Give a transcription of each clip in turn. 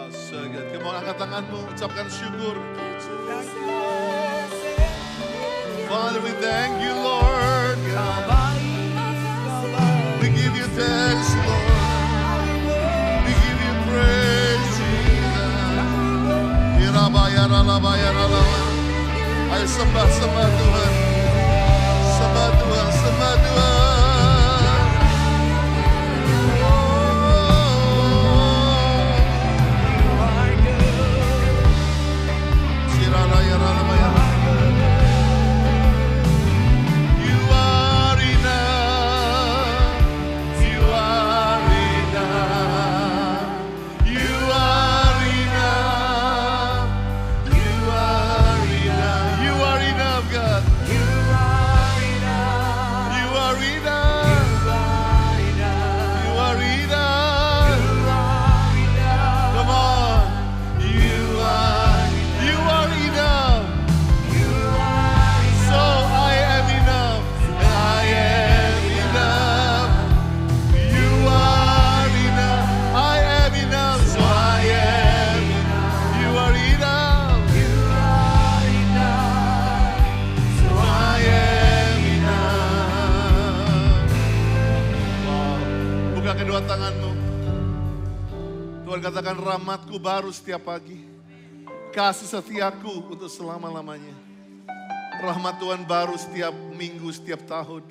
So good. Come on, angkat tanganmu, ucapkan syukur. Father, we thank you, Lord. We give you thanks, Lord. We give you praise, Jesus. Ayo sembah Tuhan. Sembah Tuhan, sembah Tuhan. Kedua tanganmu. Tuhan katakan rahmatku baru setiap pagi. Kasih setiaku untuk selama-lamanya. Rahmat Tuhan baru setiap minggu, setiap tahun.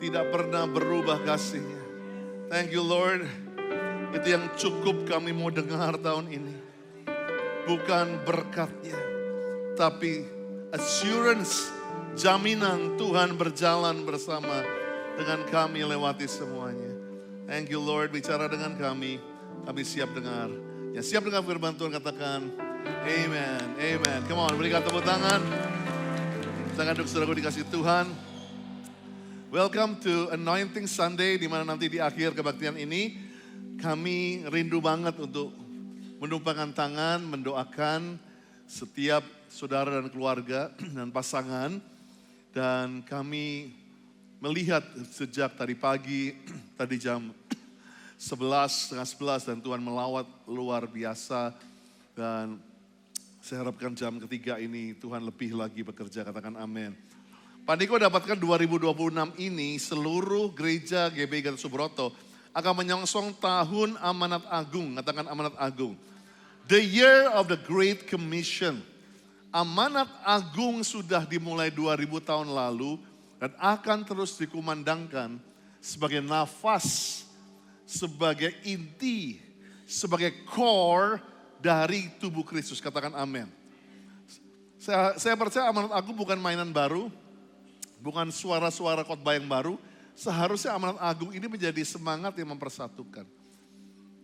Tidak pernah berubah kasihnya. Thank you Lord. Itu yang cukup kami mau dengar tahun ini. Bukan berkatnya. Tapi assurance, jaminan Tuhan berjalan bersama dengan kami lewati semuanya. Thank you Lord, bicara dengan kami siap dengar. Yang siap dengar firman Tuhan katakan, Amen, Amen. Come on, berikan tepuk tangan. Tangan untuk saudaraku dikasih Tuhan. Welcome to Anointing Sunday, di mana nanti di akhir kebaktian ini, kami rindu banget untuk menumpangkan tangan, mendoakan setiap saudara dan keluarga dan pasangan. Dan kami melihat sejak tadi pagi, tadi jam 11, setengah 11 dan Tuhan melawat luar biasa. Dan saya harapkan jam ketiga ini Tuhan lebih lagi bekerja, katakan amin. Pak Niko dapatkan 2026 ini seluruh gereja GBI Gatot Subroto akan menyongsong tahun amanat agung, katakan amanat agung. The year of the Great Commission. Amanat agung sudah dimulai 2000 tahun lalu dan akan terus dikumandangkan sebagai nafas, sebagai inti, sebagai core dari tubuh Kristus. Katakan amin. Saya percaya amanat agung bukan mainan baru, bukan suara-suara khotbah yang baru. Seharusnya amanat agung ini menjadi semangat yang mempersatukan.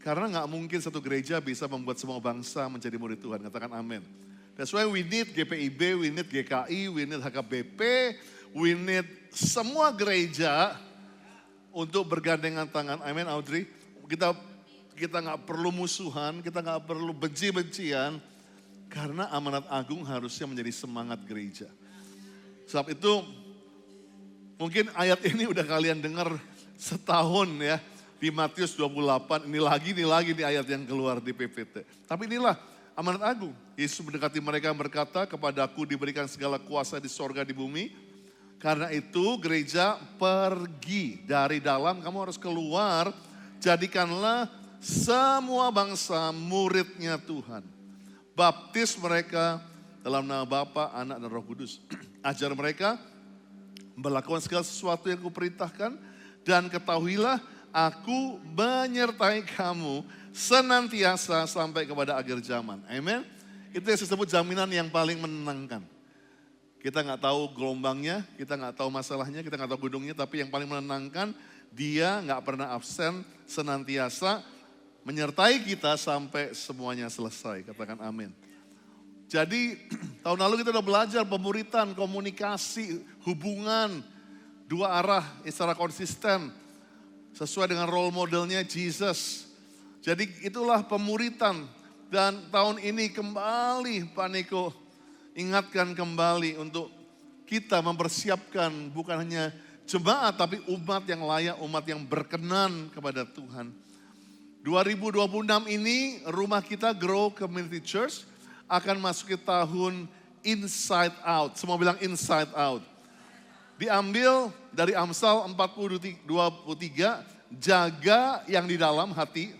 Karena gak mungkin satu gereja bisa membuat semua bangsa menjadi murid Tuhan. Katakan amin. That's why we need GPIB, we need GKI, we need HKBP, we need semua gereja untuk bergandengan tangan. Amin Audrey. Kita gak perlu musuhan, kita gak perlu benci-bencian. Karena amanat agung harusnya menjadi semangat gereja. Sebab itu mungkin ayat ini udah kalian dengar setahun ya. Di Matius 28, ini lagi di ayat yang keluar di PPT. Tapi inilah amanat agung. Yesus mendekati mereka yang berkata, kepadaku diberikan segala kuasa di sorga di bumi. Karena itu gereja pergi dari dalam, kamu harus keluar. Jadikanlah semua bangsa muridnya Tuhan. Baptis mereka dalam nama Bapa, Anak dan Roh Kudus. Ajar mereka melakukan segala sesuatu yang kuperintahkan. Dan ketahuilah aku menyertai kamu senantiasa sampai kepada akhir zaman. Amin. Itu yang disebut jaminan yang paling menenangkan. Kita nggak tahu gelombangnya, kita nggak tahu masalahnya, kita nggak tahu gunungnya, tapi yang paling menenangkan dia nggak pernah absen, senantiasa menyertai kita sampai semuanya selesai. Katakan amin. Jadi tahun lalu kita udah belajar pemuritan, komunikasi, hubungan, dua arah secara konsisten. Sesuai dengan role modelnya Jesus. Jadi itulah pemuritan. Dan tahun ini kembali Pak Niko ingatkan kembali untuk kita mempersiapkan bukan hanya jemaat tapi umat yang layak, umat yang berkenan kepada Tuhan. 2026 ini rumah kita Grow Community Church akan masuki tahun inside out. Semua bilang inside out. Diambil dari Amsal 40:23, jaga yang di dalam hati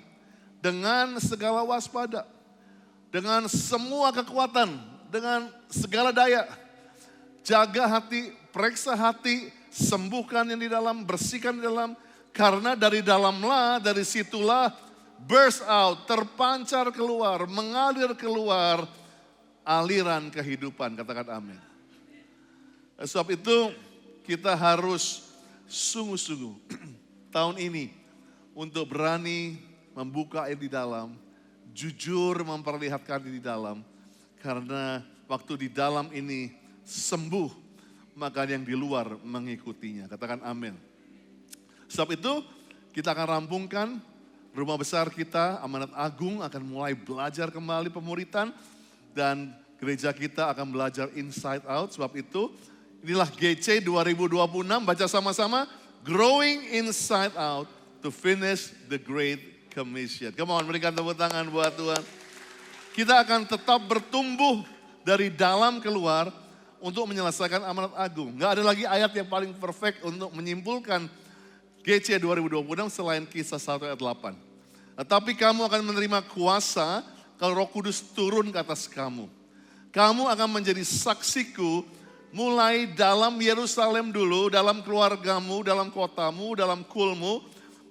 dengan segala waspada. Dengan semua kekuatan, dengan segala daya. Jaga hati, periksa hati, sembuhkan yang di dalam, bersihkan di dalam. Karena dari dalamlah, dari situlah burst out, terpancar keluar, mengalir keluar aliran kehidupan. Katakan amin. Sebab itu kita harus sungguh-sungguh tahun ini untuk berani membuka yang di dalam, jujur memperlihatkan di dalam. Karena waktu di dalam ini sembuh, maka yang di luar mengikutinya. Katakan amin. Sebab itu kita akan rampungkan rumah besar kita, Amanat Agung akan mulai belajar kembali pemuritan. Dan gereja kita akan belajar inside out. Sebab itu inilah GC 2026, baca sama-sama. Growing inside out to finish the Great Commission. Come on, berikan tepuk tangan buat Tuhan. Kita akan tetap bertumbuh dari dalam keluar untuk menyelesaikan amanat agung. Gak ada lagi ayat yang paling perfect untuk menyimpulkan GC 2026 selain Kisah 1 ayat 8. Tetapi kamu akan menerima kuasa kalau Roh Kudus turun ke atas kamu. Kamu akan menjadi saksiku mulai dalam Yerusalem dulu, dalam keluargamu, dalam kotamu, dalam kulmu,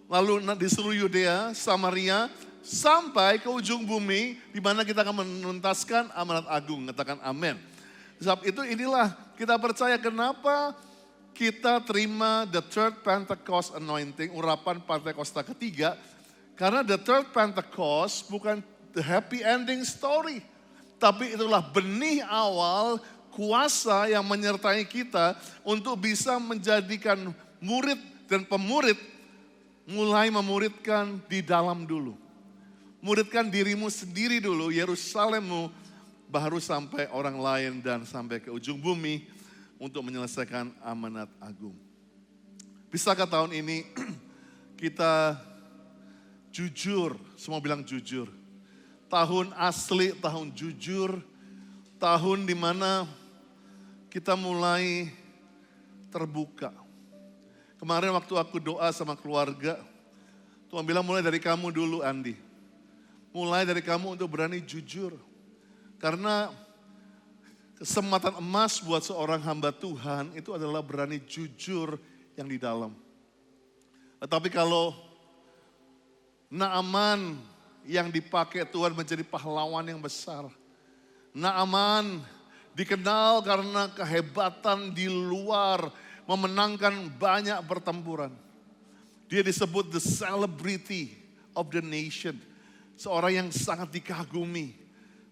lalu di seluruh Yudea, Samaria, sampai ke ujung bumi di mana kita akan menuntaskan amanat agung. Katakan amin. Sebab itu inilah kita percaya kenapa kita terima the third Pentecost anointing, urapan Pentakosta ketiga. Karena the third Pentecost bukan the happy ending story. Tapi itulah benih awal kuasa yang menyertai kita untuk bisa menjadikan murid dan pemurid mulai memuridkan di dalam dulu. Muridkan dirimu sendiri dulu, Yerusalemmu, baru sampai orang lain dan sampai ke ujung bumi untuk menyelesaikan amanat agung. Bisakah tahun ini kita jujur, semua bilang jujur. Tahun asli, tahun jujur, tahun di mana kita mulai terbuka. Kemarin waktu aku doa sama keluarga, Tuhan bilang mulai dari kamu dulu Andi. Mulai dari kamu untuk berani jujur. Karena kesempatan emas buat seorang hamba Tuhan itu adalah berani jujur yang di dalam. Tetapi kalau Naaman yang dipakai Tuhan menjadi pahlawan yang besar. Naaman dikenal karena kehebatan di luar, memenangkan banyak pertempuran. Dia disebut the celebrity of the nation. Seorang yang sangat dikagumi.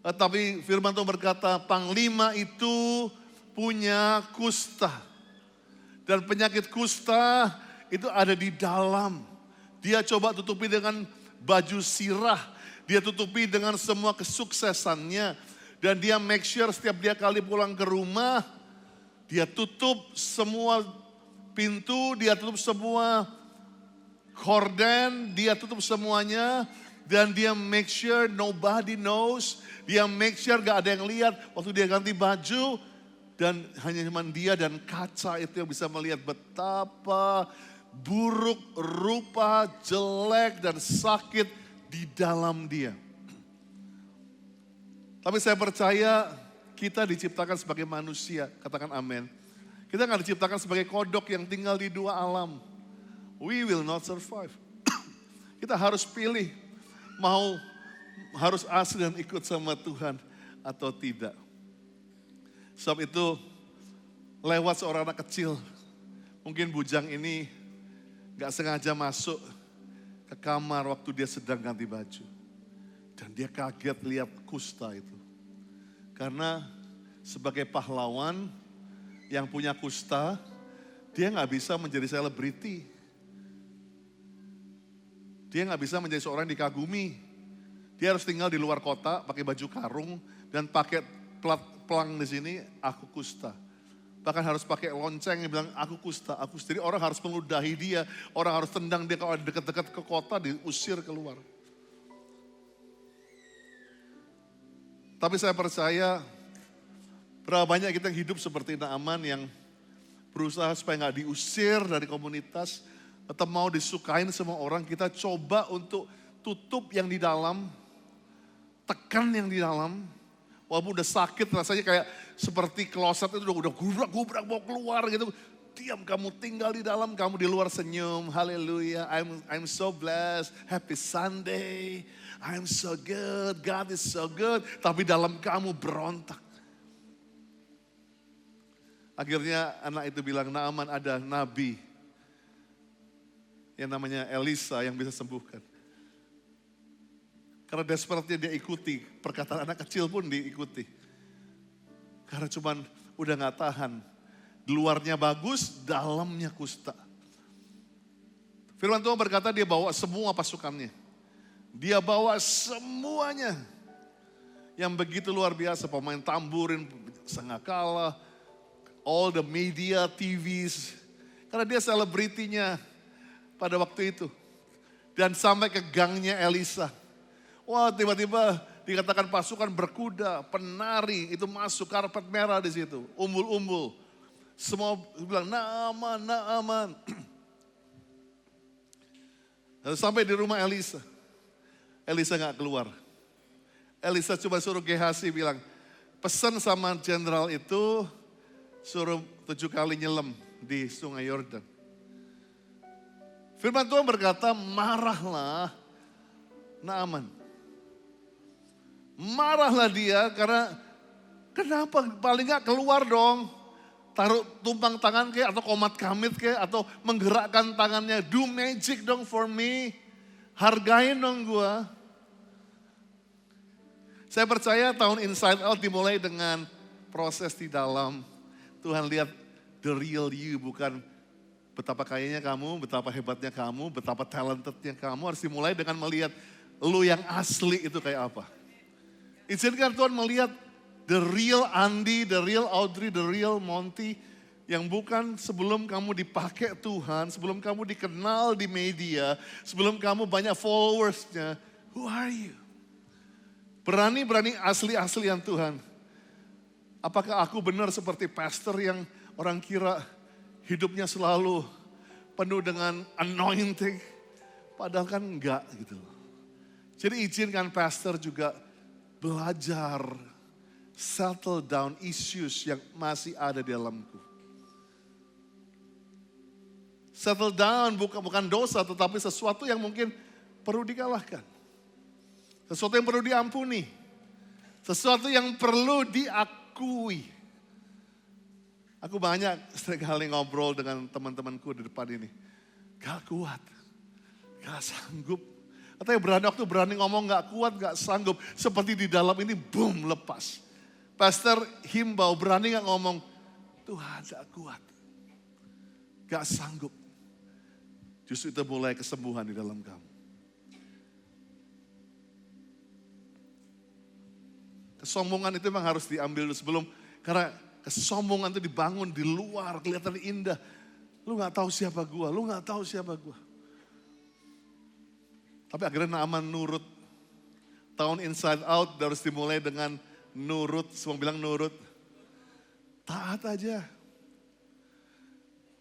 Tapi firman Tuhan berkata, panglima itu punya kusta. Dan penyakit kusta itu ada di dalam. Dia coba tutupi dengan baju sirah. Dia tutupi dengan semua kesuksesannya. Dan dia make sure setiap dia kali pulang ke rumah, dia tutup semua pintu, dia tutup semua korden, dia tutup semuanya. Dan dia make sure nobody knows. Dia make sure gak ada yang lihat waktu dia ganti baju. Dan hanya cuma dia dan kaca itu yang bisa melihat betapa buruk rupa, jelek dan sakit di dalam dia. Tapi saya percaya kita diciptakan sebagai manusia. Katakan amin. Kita gak diciptakan sebagai kodok yang tinggal di dua alam. We will not survive. Kita harus pilih. Mau harus asli dan ikut sama Tuhan atau tidak. Sebab itu lewat seorang anak kecil. Mungkin bujang ini gak sengaja masuk ke kamar waktu dia sedang ganti baju. Dan dia kaget lihat kusta itu. Karena sebagai pahlawan yang punya kusta, dia gak bisa menjadi selebriti. Dia gak bisa menjadi seorang yang dikagumi. Dia harus tinggal di luar kota, pakai baju karung, dan pakai plat pelang di sini, aku kusta. Bahkan harus pakai lonceng yang bilang, aku kusta, aku kusta. Jadi orang harus meludahi dia, orang harus tendang dia kalau dekat-dekat ke kota, diusir keluar. Tapi saya percaya berapa banyak kita yang hidup seperti Naaman yang berusaha supaya nggak diusir dari komunitas atau mau disukain semua orang. Kita coba untuk tutup yang di dalam, tekan yang di dalam. Walaupun udah sakit rasanya kayak seperti kloset itu udah gubrak mau keluar gitu. Diam, kamu tinggal di dalam, kamu di luar senyum. Haleluya, I'm so blessed. Happy Sunday. I'm so good, God is so good. Tapi dalam kamu berontak. Akhirnya anak itu bilang, Naaman ada nabi yang namanya Elisa yang bisa sembuhkan. Karena desperately dia ikuti, perkataan anak kecil pun diikuti. Karena cuman udah gak tahan. Luarnya bagus, dalamnya kusta. Firman Tuhan berkata dia bawa semua pasukannya. Dia bawa semuanya. Yang begitu luar biasa, pemain tamburin, sangakala, all the media, TVs. Karena dia selebritinya pada waktu itu. Dan sampai ke gangnya Elisa. Wah, tiba-tiba dikatakan pasukan berkuda, penari itu masuk, karpet merah di situ, umbul-umbul. Semua bilang, Naaman, Naaman. Lalu sampai di rumah Elisa. Elisa gak keluar. Elisa coba suruh Gehazi bilang, pesan sama jenderal itu, suruh 7 kali nyelam di sungai Yordan. Firman Tuhan berkata, marahlah Naaman. Marahlah dia karena kenapa paling gak keluar dong. Taruh tumpang tangan kayak atau komat kamit kayak atau menggerakkan tangannya. Do magic dong for me. Hargain dong gua. Saya percaya tahun Inside Out dimulai dengan proses di dalam. Tuhan lihat the real you, bukan betapa kayanya kamu, betapa hebatnya kamu, betapa talentednya kamu. Harus dimulai dengan melihat lu yang asli itu kayak apa. Izinkan Tuhan melihat the real Andi, the real Audrey, the real Monty. Yang bukan sebelum kamu dipakai Tuhan, sebelum kamu dikenal di media, sebelum kamu banyak followersnya. Who are you? Berani-berani asli-aslian Tuhan. Apakah aku benar seperti pastor yang orang kira hidupnya selalu penuh dengan anointing? Padahal kan enggak gitu. Jadi izinkan pastor juga belajar settle down issues yang masih ada di dalamku. Settle down bukan dosa tetapi sesuatu yang mungkin perlu dikalahkan. Sesuatu yang perlu diampuni. Sesuatu yang perlu diakui. Aku banyak sekali ngobrol dengan teman-temanku di depan ini. Gak kuat, gak sanggup. Atau waktu berani ngomong gak kuat, gak sanggup. Seperti di dalam ini boom lepas. Pastor himbau berani gak ngomong, Tuhan gak kuat, gak sanggup. Justru itu mulai kesembuhan di dalam kamu. Kesombongan itu memang harus diambil dulu sebelum, karena kesombongan itu dibangun di luar, kelihatan indah. Lu gak tahu siapa gua, lu gak tahu siapa gua. Tapi akhirnya Naaman nurut. Tahun Inside Out harus dimulai dengan nurut, semua bilang nurut. Taat aja.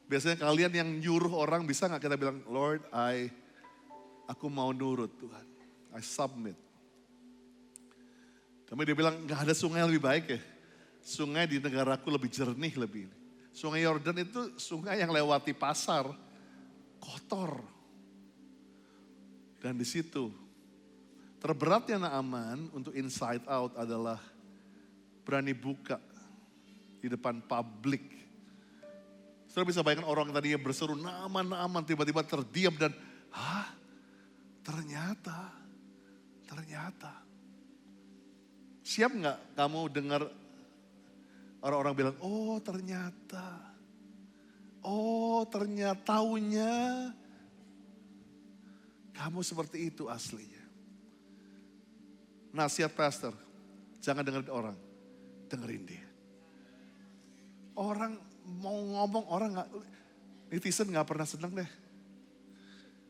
Biasanya kalian yang nyuruh orang bisa gak kita bilang, Lord, aku mau nurut Tuhan. I submit. Tapi dia bilang gak ada sungai yang lebih baik ya. Sungai di negaraku lebih jernih lebih. Sungai Yordan itu sungai yang lewati pasar, kotor. Dan di situ terberatnya Naaman untuk Inside Out adalah berani buka di depan publik. Saudara bisa bayangkan orang tadi yang berseru Naaman, tiba-tiba terdiam dan ternyata. Siap gak kamu dengar orang-orang bilang, oh ternyata taunya kamu seperti itu aslinya. Nasihat pastor, jangan dengerin orang, dengerin dia. Orang mau ngomong, netizen gak pernah senang deh.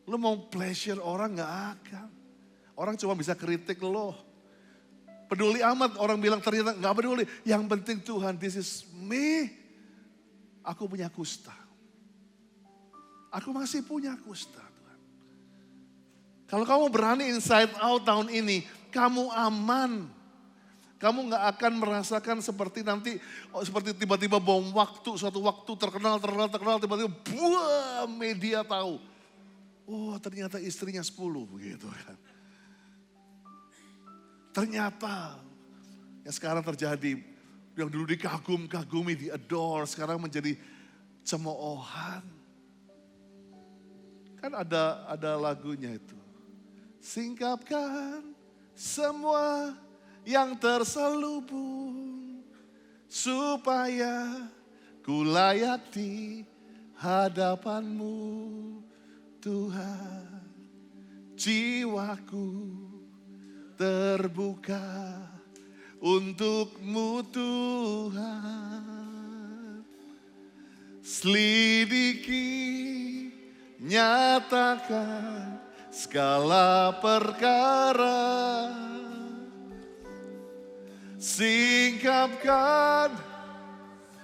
Lu mau pleasure orang gak akan. Orang cuma bisa kritik lo. Peduli amat, orang bilang ternyata gak peduli. Yang penting Tuhan, this is me. Aku punya kusta. Aku masih punya kusta Tuhan. Kalau kamu berani inside out tahun ini, kamu aman. Kamu gak akan merasakan seperti nanti, seperti tiba-tiba bom waktu, suatu waktu terkenal, tiba-tiba buah media tahu. Oh ternyata istrinya 10 begitu kan. Ternyata yang sekarang terjadi, yang dulu dikagumi, di-adore, sekarang menjadi cemoohan. Kan ada lagunya itu. Singkapkan semua yang terselubung, supaya ku layak di hadapanmu Tuhan. Jiwaku terbuka untukmu Tuhan. Selidiki, nyatakan segala perkara. Singkapkan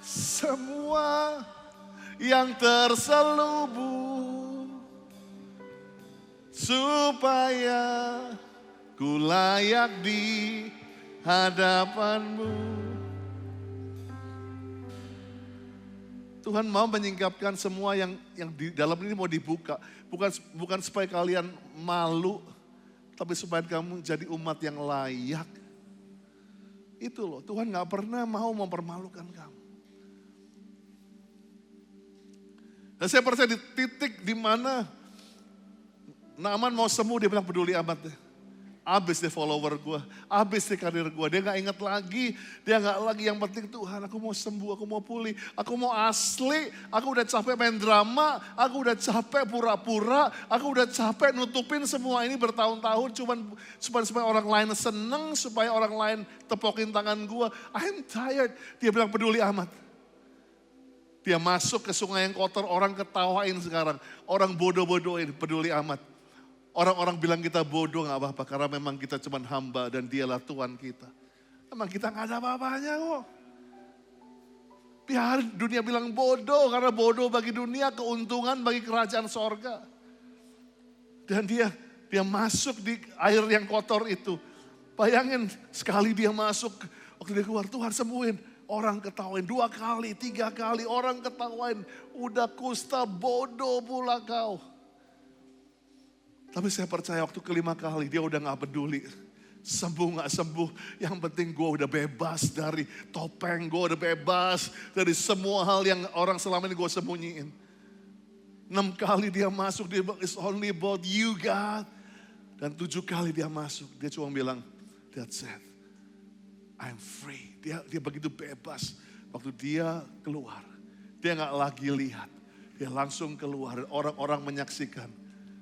semua yang terselubung, supaya ku layak di hadapanmu. Tuhan mau menyingkapkan semua yang di dalam ini mau dibuka. Bukan supaya kalian malu, tapi supaya kamu jadi umat yang layak. Itu loh, Tuhan gak pernah mau mempermalukan kamu. Dan saya percaya di titik di mana Naaman mau sembuh, dia bilang peduli amat deh. Abis deh follower gue, abis deh karir gue. Dia gak ingat lagi, dia gak lagi yang penting Tuhan aku mau sembuh, aku mau pulih. Aku mau asli, aku udah capek main drama, aku udah capek pura-pura. Aku udah capek nutupin semua ini bertahun-tahun supaya orang lain seneng, supaya orang lain tepokin tangan gue. I'm tired, dia bilang peduli amat. Dia masuk ke sungai yang kotor, orang ketawain sekarang. Orang bodoh-bodohin, peduli amat. Orang-orang bilang kita bodoh gak apa-apa karena memang kita cuma hamba dan dialah Tuhan kita. Memang kita gak ada apa-apanya kok. Biar dunia bilang bodoh karena bodoh bagi dunia, keuntungan bagi kerajaan sorga. Dan dia masuk di air yang kotor itu. Bayangin sekali dia masuk, waktu dia keluar Tuhan sembuhin. Orang ketawain 2 kali, 3 kali orang ketawain. Udah kusta bodoh pula kau. Tapi saya percaya waktu ke-5 kali dia udah gak peduli. Sembuh gak sembuh, yang penting gue udah bebas dari topeng. Gue udah bebas dari semua hal yang orang selama ini gue sembunyiin. 6 kali dia masuk, dia bilang it's only about you God. Dan 7 kali dia masuk, dia cuma bilang that's it, I'm free. Dia begitu bebas. Waktu dia keluar, dia gak lagi lihat. Dia langsung keluar, orang-orang menyaksikan.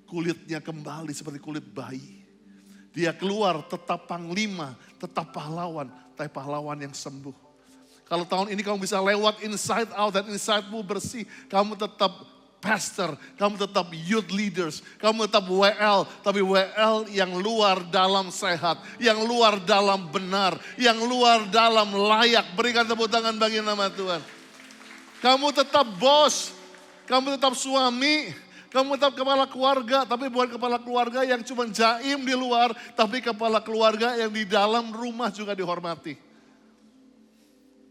Kulitnya kembali seperti kulit bayi. Dia keluar tetap panglima, tetap pahlawan, tapi pahlawan yang sembuh. Kalau tahun ini kamu bisa lewat inside out dan inside-mu bersih, kamu tetap pastor, kamu tetap youth leaders, kamu tetap WL, tapi WL yang luar dalam sehat, yang luar dalam benar, yang luar dalam layak. Berikan tepuk tangan bagi nama Tuhan. Kamu tetap bos, kamu tetap suami, kamu tetap kepala keluarga, tapi bukan kepala keluarga yang cuma jaim di luar, tapi kepala keluarga yang di dalam rumah juga dihormati.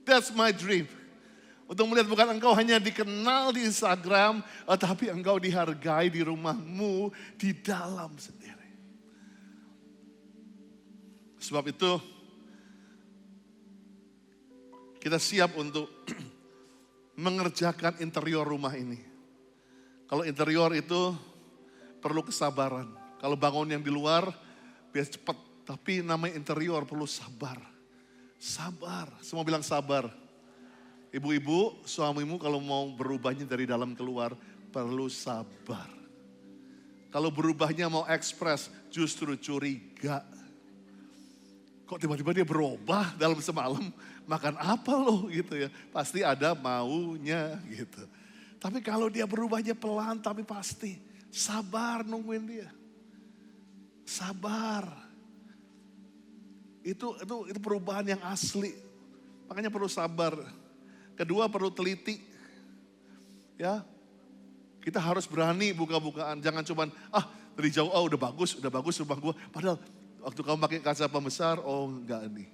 That's my dream. Untuk melihat bukan engkau hanya dikenal di Instagram, tapi engkau dihargai di rumahmu, di dalam sendiri. Sebab itu, kita siap untuk mengerjakan interior rumah ini. Kalau interior itu perlu kesabaran. Kalau bangun yang di luar biar cepat. Tapi namanya interior perlu sabar. Sabar, semua bilang sabar. Ibu-ibu, suamimu kalau mau berubahnya dari dalam keluar perlu sabar. Kalau berubahnya mau ekspres justru curiga. Kok tiba-tiba dia berubah dalam semalam, makan apa loh gitu ya. Pasti ada maunya gitu. Tapi kalau dia berubahnya pelan tapi pasti. Sabar nungguin dia. Sabar. Itu perubahan yang asli. Makanya perlu sabar. Kedua perlu teliti. Ya, kita harus berani buka-bukaan. Jangan cuman, dari jauh, udah bagus rumah gua. Padahal waktu kamu pakai kaca pembesar, enggak nih.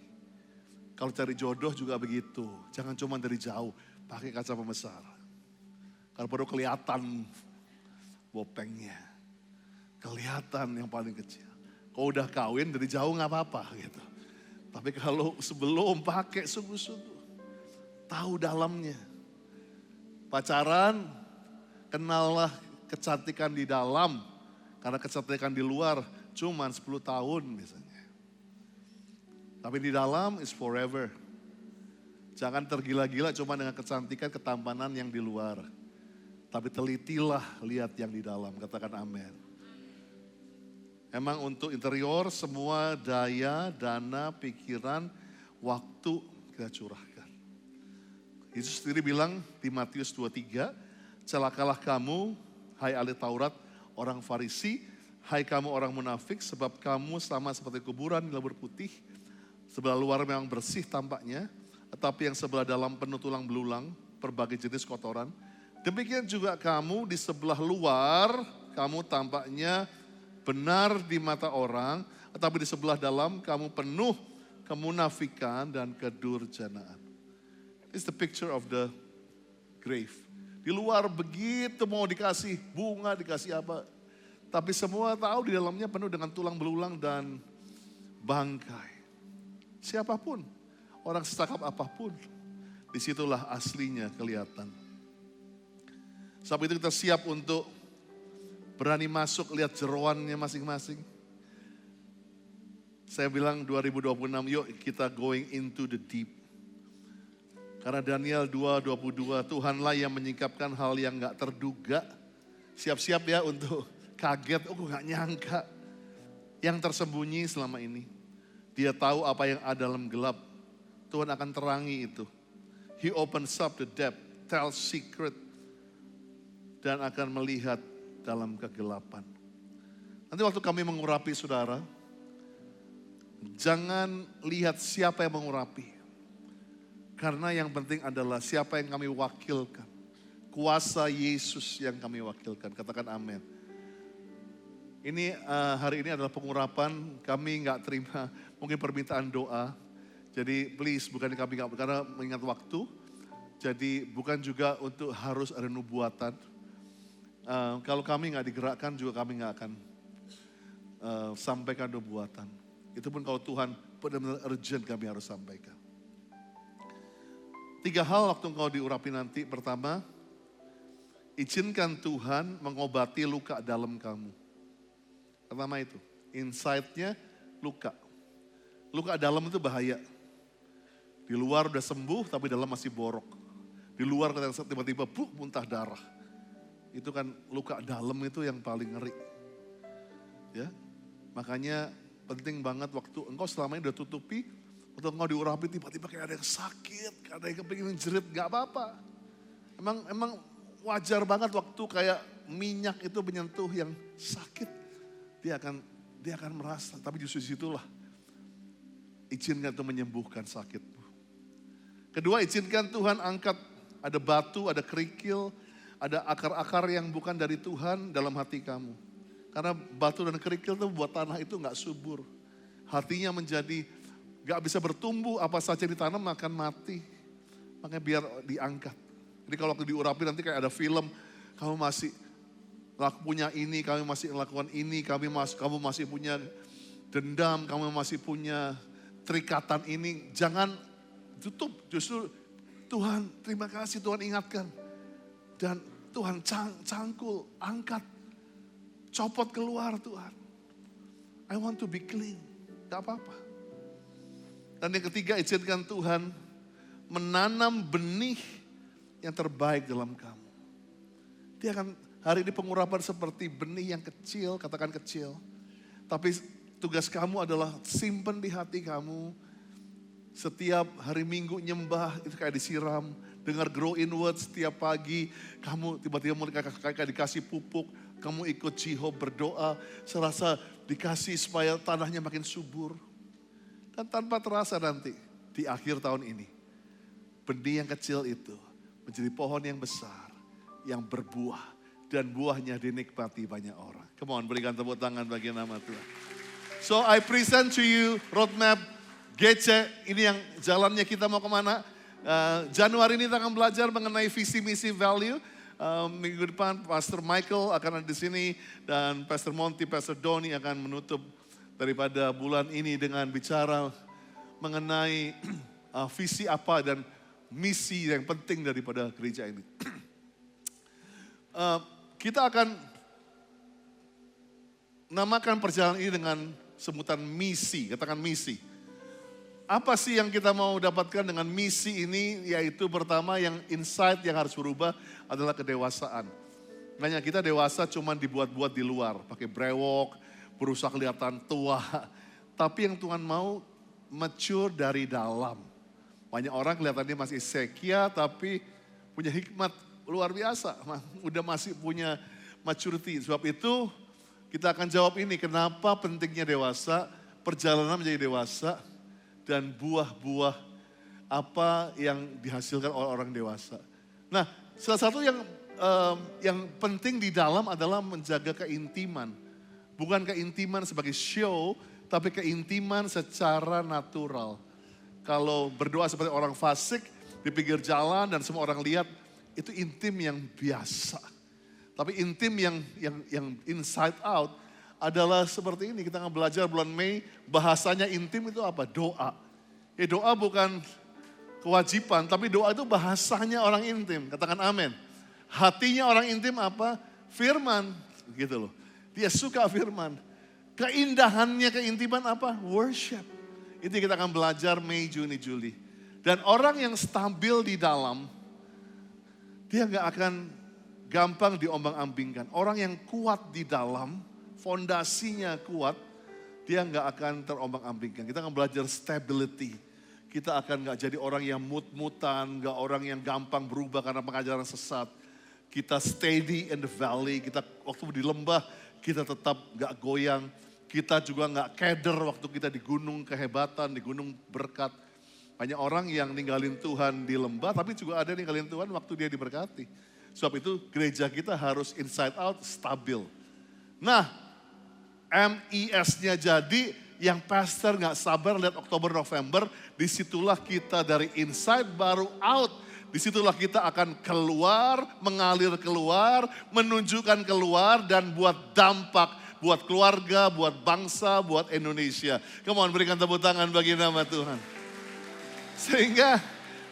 Kalau cari jodoh juga begitu. Jangan cuma dari jauh, pakai kaca pembesar. Kalau perlu kelihatan bopengnya. Kelihatan yang paling kecil. Kalau udah kawin dari jauh nggak apa-apa gitu. Tapi kalau sebelum pakai sungguh-sungguh. Tahu dalamnya. Pacaran, kenallah kecantikan di dalam. Karena kecantikan di luar cuman 10 tahun misalnya. Tapi di dalam is forever. Jangan tergila-gila cuma dengan kecantikan, ketampanan yang di luar. Tapi telitilah lihat yang di dalam. Katakan amin. Emang untuk interior semua daya, dana, pikiran, waktu kita curahkan. Yesus sendiri bilang di Matius 23, celakalah kamu, hai ahli Taurat, orang Farisi, hai kamu orang munafik, sebab kamu sama seperti kuburan yang berputih, sebelah luar memang bersih tampaknya, tetapi yang sebelah dalam penuh tulang belulang, berbagai jenis kotoran. Demikian juga kamu di sebelah luar, kamu tampaknya benar di mata orang, tetapi di sebelah dalam kamu penuh kemunafikan dan kedurjanaan. It's the picture of the grave. Di luar begitu mau dikasih bunga, dikasih apa. Tapi semua tahu di dalamnya penuh dengan tulang belulang dan bangkai. Siapapun, orang secakap apapun, disitulah aslinya kelihatan. Sebab itu kita siap untuk berani masuk lihat jeroannya masing-masing. Saya bilang 2026 yuk kita going into the deep. Karena Daniel 2:22 Tuhanlah yang menyingkapkan hal yang gak terduga. Siap-siap ya untuk kaget, gak nyangka. Yang tersembunyi selama ini. Dia tahu apa yang ada dalam gelap. Tuhan akan terangi itu. He opens up the depth, tells secret. Dan akan melihat dalam kegelapan. Nanti waktu kami mengurapi saudara, jangan lihat siapa yang mengurapi. Karena yang penting adalah siapa yang kami wakilkan. Kuasa Yesus yang kami wakilkan. Katakan amin. Ini hari ini adalah pengurapan, kami nggak terima mungkin permintaan doa. Jadi please, bukan kami nggak, karena mengingat waktu. Jadi bukan juga untuk harus ada nubuatan. Kalau kami nggak digerakkan juga kami nggak akan sampaikan nubuatan. Itu pun kalau Tuhan benar-benar urgent kami harus sampaikan. 3 hal waktu engkau diurapi nanti. Pertama, izinkan Tuhan mengobati luka dalam kamu. Pertama itu, insight-nya luka. Luka dalam itu bahaya. Di luar udah sembuh tapi dalam masih borok. Di luar tiba-tiba muntah darah. Itu kan luka dalam itu yang paling ngeri. Ya, makanya penting banget waktu engkau selama ini udah tutupi, waktu engkau diurapi tiba-tiba kayak ada yang sakit, ada yang kepingin jerit, gak apa-apa. Emang wajar banget waktu kayak minyak itu menyentuh yang sakit. Dia akan merasa, tapi justru situlah izinkan Tuhan menyembuhkan sakitmu. Kedua, izinkan Tuhan angkat, ada batu, ada kerikil, ada akar-akar yang bukan dari Tuhan dalam hati kamu. Karena batu dan kerikil itu buat tanah itu gak subur. Hatinya menjadi gak bisa bertumbuh, apa saja ditanam akan mati. Makanya biar diangkat. Jadi kalau waktu diurapi nanti kayak ada film, kamu masih punya ini, kami masih melakukan ini, kamu masih punya dendam, kamu masih punya terikatan ini. Jangan tutup, justru Tuhan terima kasih, Tuhan ingatkan. Dan Tuhan cangkul, angkat, copot keluar Tuhan. I want to be clean, gak apa-apa. Dan yang ketiga, izinkan Tuhan menanam benih yang terbaik dalam kamu. Dia akan, hari ini pengurapan seperti benih yang kecil, katakan kecil. Tapi tugas kamu adalah simpen di hati kamu. Setiap hari Minggu nyembah, itu kayak disiram. Dengar grow in word setiap pagi, kamu tiba-tiba mulai kayak dikasih pupuk. Kamu ikut jihad berdoa, serasa dikasih supaya tanahnya makin subur. Dan tanpa terasa nanti di akhir tahun ini, benih yang kecil itu menjadi pohon yang besar, yang berbuah. Dan buahnya dinikmati banyak orang. Come on, berikan tepuk tangan bagi nama Tuhan. So I present to you roadmap GC, ini yang jalannya kita mau kemana. Januari ini kita akan belajar mengenai visi, misi, value. Minggu depan Pastor Michael akan ada di sini dan Pastor Monty, Pastor Doni akan menutup daripada bulan ini dengan bicara mengenai visi apa dan misi yang penting daripada gereja ini. Kita akan namakan perjalanan ini dengan sebutan misi, katakan misi. Apa sih yang kita mau dapatkan dengan misi ini? Yaitu pertama yang insight yang harus berubah adalah kedewasaan. Makanya kita dewasa cuma dibuat-buat di luar, pakai brewok, berusaha kelihatan tua. Tapi yang Tuhan mau mature dari dalam. Banyak orang kelihatannya masih sekia tapi punya hikmat luar biasa, udah masih punya maturity. Sebab itu kita akan jawab ini, kenapa pentingnya dewasa, perjalanan menjadi dewasa, dan buah-buah apa yang dihasilkan oleh orang dewasa. Nah, salah satu yang penting di dalam adalah menjaga keintiman. Bukan keintiman sebagai show, tapi keintiman secara natural. Kalau berdoa seperti orang fasik di pinggir jalan dan semua orang lihat, itu intim yang biasa. Tapi intim yang inside out adalah seperti ini. Kita akan belajar bulan Mei, bahasanya intim itu apa? Doa. Doa bukan kewajiban, tapi doa itu bahasanya orang intim. Katakan amin. Hatinya orang intim apa? Firman. Gitu loh. Dia suka firman. Keindahannya keintiman apa? Worship. Itu kita akan belajar Mei, Juni, Juli. Dan orang yang stabil di dalam, dia gak akan gampang diombang-ambingkan. Orang yang kuat di dalam, fondasinya kuat, dia gak akan terombang-ambingkan. Kita akan belajar stability. Kita akan gak jadi orang yang mut-mutan, gak orang yang gampang berubah karena pengajaran sesat. Kita steady in the valley, kita waktu di lembah, kita tetap gak goyang. Kita juga gak keder waktu kita di gunung kehebatan, di gunung berkat. Banyak orang yang ninggalin Tuhan di lembah, tapi juga ada yang ninggalin Tuhan waktu dia diberkati. Sebab itu gereja kita harus inside out, stabil. Nah, MIS-nya jadi, yang pastor gak sabar lihat Oktober, November, disitulah kita dari inside baru out. Disitulah kita akan keluar, mengalir keluar, menunjukkan keluar dan buat dampak. Buat keluarga, buat bangsa, buat Indonesia. Come on, berikan tepuk tangan bagi nama Tuhan. Sehingga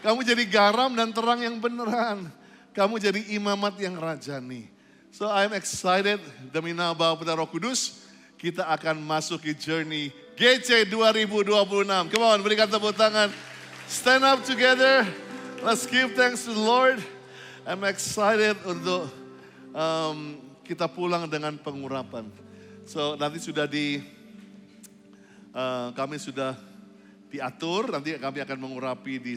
kamu jadi garam dan terang yang beneran. Kamu jadi imamat yang rajani. So I'm excited demi nama Bapa dan Roh Kudus. Kita akan masuk ke journey GC 2026. Come on, berikan tepuk tangan. Stand up together. Let's give thanks to the Lord. I'm excited untuk kita pulang dengan pengurapan. So nanti sudah kami sudah diatur, nanti kami akan mengurapi di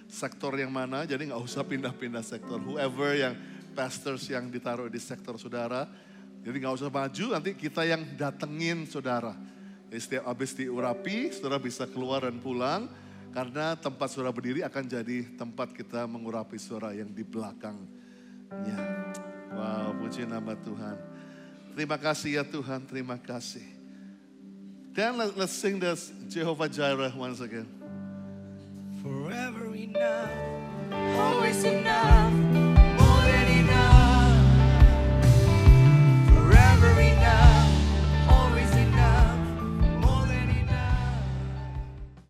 sektor yang mana, jadi nggak usah pindah-pindah sektor. Whoever yang pastors yang ditaruh di sektor saudara, jadi nggak usah maju, nanti kita yang datengin saudara. Jadi setiap habis diurapi, saudara bisa keluar dan pulang, karena tempat saudara berdiri akan jadi tempat kita mengurapi saudara yang di belakangnya. Wow, puji nama Tuhan. Terima kasih ya Tuhan, terima kasih. Then let's sing this Jehovah Jireh once again. Forever enough, always enough.